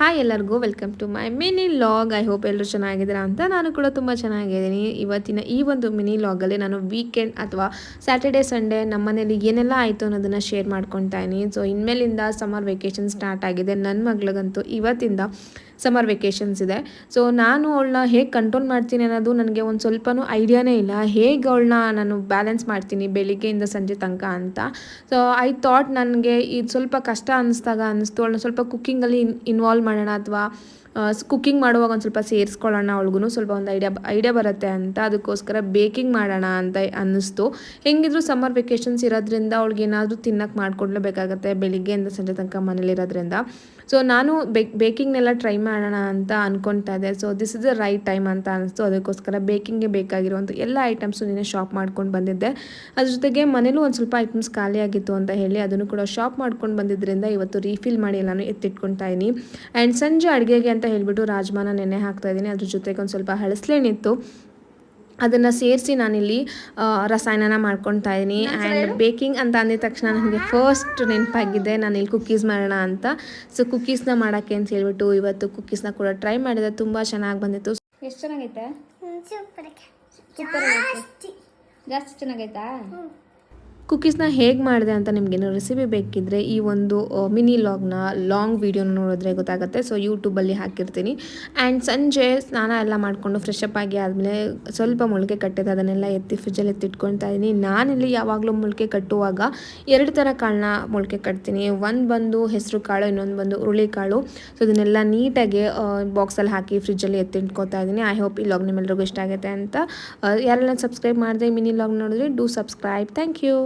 Hi ಎಲ್ಲರಿಗೂ welcome to my mini vlog. I hope ಎಲ್ಲರೂ ಚೆನ್ನಾಗಿದ್ದೀರಾ ಅಂತ. ನಾನು ಕೂಡ ತುಂಬ ಚೆನ್ನಾಗಿದ್ದೀನಿ. ಇವತ್ತಿನ ಈ ಒಂದು ಮಿನಿ ಲಾಗಲ್ಲಿ ನಾನು ವೀಕೆಂಡ್ ಅಥವಾ ಸ್ಯಾಟರ್ಡೇ ಸಂಡೇ ನಮ್ಮ ಮನೇಲಿ ಏನೆಲ್ಲ ಆಯಿತು ಅನ್ನೋದನ್ನು ಶೇರ್ ಮಾಡ್ಕೊತಾ ಇದ್ದೀನಿ. ಸೊ ಇನ್ಮೇಲಿಂದ ಸಮ್ಮರ್ ವೆಕೇಷನ್ ಸ್ಟಾರ್ಟ್ ಆಗಿದೆ. ನನ್ನ ಮಗಳಿಗಂತೂ ಇವತ್ತಿಂದ ಸಮ್ಮರ್ ವೆಕೇಷನ್ಸ್ ಇದೆ. ಸೊ ನಾನು ಅವಳನ್ನ ಹೇಗೆ ಕಂಟ್ರೋಲ್ ಮಾಡ್ತೀನಿ ಅನ್ನೋದು ನನಗೆ ಒಂದು ಸ್ವಲ್ಪನೂ ಐಡಿಯಾನೇ ಇಲ್ಲ. ಹೇಗೆ ಅವಳನ್ನ ನಾನು ಬ್ಯಾಲೆನ್ಸ್ ಮಾಡ್ತೀನಿ ಬೆಳಿಗ್ಗೆಯಿಂದ ಸಂಜೆ ತನಕ ಅಂತ. ಸೊ ಐ ಥಾಟ್ ನನಗೆ ಇದು ಸ್ವಲ್ಪ ಕಷ್ಟ ಅನ್ನಿಸ್ತು ಅವಳನ್ನ ಸ್ವಲ್ಪ ಕುಕ್ಕಿಂಗಲ್ಲಿ ಇನ್ವಾಲ್ವ್ ಮಾಡೋಣ ಅಥವಾ ಕುಕ್ಕಿಂಗ್ ಮಾಡುವಾಗ ಒಂದು ಸ್ವಲ್ಪ ಸೇರಿಸ್ಕೊಳ್ಳೋಣ, ಅವಳಿಗೂ ಸ್ವಲ್ಪ ಒಂದು ಐಡಿಯಾ ಬರುತ್ತೆ ಅಂತ. ಅದಕ್ಕೋಸ್ಕರ ಬೇಕಿಂಗ್ ಮಾಡೋಣ ಅಂತ ಅನ್ನಿಸ್ತು. ಹೆಂಗಿದ್ರು ಸಮ್ಮರ್ ವೆಕೇಷನ್ಸ್ ಇರೋದ್ರಿಂದ ಅವಳಿಗೆ ಏನಾದರೂ ತಿನ್ನಕ್ಕೆ ಮಾಡಿಕೊಡ್ಲೇಬೇಕಾಗತ್ತೆ ಬೆಳಿಗ್ಗೆಯಿಂದ ಸಂಜೆ ತನಕ ಮನೇಲಿರೋದ್ರಿಂದ. ಸೊ ನಾನು ಬೇಕಿಂಗ್ನೆಲ್ಲ ಟ್ರೈ ಮಾಡೋಣ ಅಂತ ಅಂದ್ಕೊತಾ ಇದ್ದೆ. So this is the right time ಅಂತ ಅನಿಸ್ತು. ಅದಕ್ಕೋಸ್ಕರ ಬೇಕಿಂಗ್ಗೆ ಬೇಕಾಗಿರುವಂಥ ಎಲ್ಲ ಐಟಮ್ಸು ನೀನೇ ಶಾಪ್ ಮಾಡ್ಕೊಂಡು ಬಂದಿದ್ದೆ. ಅದ್ರ ಜೊತೆಗೆ ಮನೇಲೂ ಒಂದು ಸ್ವಲ್ಪ ಐಟಮ್ಸ್ ಖಾಲಿಯಾಗಿತ್ತು ಅಂತ ಹೇಳಿ ಅದನ್ನು ಕೂಡ ಶಾಪ್ ಮಾಡ್ಕೊಂಡು ಬಂದಿದ್ದರಿಂದ ಇವತ್ತು ರೀಫಿಲ್ ಮಾಡಿ ಎಲ್ಲನೂ ಎತ್ತಿಟ್ಕೊತಾ ಇದ್ದೀನಿ. ಆ್ಯಂಡ್ ಸಂಜೆ ಅಡುಗೆಗೆ ಅಂತ ಹೇಳಿಬಿಟ್ಟು ರಾಜ್ಮಾನ ನೆನೆ ಹಾಕ್ತಾಯಿದ್ದೀನಿ. ಅದ್ರ ಜೊತೆಗೆ ಒಂದು ಸ್ವಲ್ಪ ಹಳಸ್ಲೇನಿತ್ತು, ಅದನ್ನು ಸೇರಿಸಿ ನಾನಿಲ್ಲಿ ರಸಾಯನ ಮಾಡ್ಕೊತಾ ಇದ್ದೀನಿ. ಆ್ಯಂಡ್ ಬೇಕಿಂಗ್ ಅಂತ ಅಂದಿದ ತಕ್ಷಣ ನನಗೆ ಫಸ್ಟ್ ನೆನಪಾಗಿದೆ ನಾನಿಲ್ಲಿ ಕುಕ್ಕೀಸ್ ಮಾಡೋಣ ಅಂತ. ಸೊ ಕುಕ್ಕೀಸ್ನ ಮಾಡೋಕ್ಕೆ ಅಂತ ಹೇಳ್ಬಿಟ್ಟು ಇವತ್ತು ಕುಕ್ಕೀಸ್ನ ಕೂಡ ಟ್ರೈ ಮಾಡಿದೆ. ತುಂಬ ಚೆನ್ನಾಗಿ ಬಂದಿತ್ತು. ಎಷ್ಟು ಚೆನ್ನಾಗೈತೆ? ಜಾಸ್ತಿ ಚೆನ್ನಾಗೈತಾ? ಕುಕ್ಕೀಸ್ನ ಹೇಗೆ ಮಾಡಿದೆ ಅಂತ ನಿಮಗೇನೋ ರೆಸಿಪಿ ಬೇಕಿದ್ದರೆ ಈ ಒಂದು ಮಿನಿ ಲಾಂಗ್ ವೀಡಿಯೋನ ನೋಡಿದ್ರೆ ಗೊತ್ತಾಗುತ್ತೆ. ಸೊ ಯೂಟ್ಯೂಬಲ್ಲಿ ಹಾಕಿರ್ತೀನಿ. ಆ್ಯಂಡ್ ಸಂಜೆ ಸ್ನಾನ ಎಲ್ಲ ಮಾಡಿಕೊಂಡು ಫ್ರೆಶ್ ಅಪ್ ಆಗಿ ಆದಮೇಲೆ ಸ್ವಲ್ಪ ಮೊಳಕೆ ಕಟ್ಟಿದೆ, ಅದನ್ನೆಲ್ಲ ಎತ್ತಿ ಫ್ರಿಜ್ಜಲ್ಲಿ ಎತ್ತಿಟ್ಕೊತಾ ಇದ್ದೀನಿ. ನಾನಿಲ್ಲಿ ಯಾವಾಗಲೂ ಮೊಳಕೆ ಕಟ್ಟುವಾಗ 2 ಥರ ಕಾಳನ್ನ ಮೊಳಕೆ ಕಟ್ತೀನಿ. ಒಂದು ಬಂದು ಹೆಸರು ಕಾಳು, ಇನ್ನೊಂದು ಬಂದು ಹುರುಳಿಕಾಳು. ಸೊ ಇದನ್ನೆಲ್ಲ ನೀಟಾಗಿ ಬಾಕ್ಸಲ್ಲಿ ಹಾಕಿ ಫ್ರಿಜ್ಜಲ್ಲಿ ಎತ್ತಿಟ್ಕೊತಾ ಇದ್ದೀನಿ. ಐ ಹೋಪ್ ಈ ಲಾಗ್ ನಿಮ್ಮೆಲ್ಲರಿಗೂ ಇಷ್ಟ ಆಗುತ್ತೆ ಅಂತ. ಯಾರೆಲ್ಲ ಸಬ್ಸ್ಕ್ರೈಬ್ ಮಾಡಿದೆ ಮಿನಿ ಲಾಗ್ ನೋಡಿದ್ರೆ ಡೂ ಸಬ್ಸ್ಕ್ರೈಬ್. Thank you.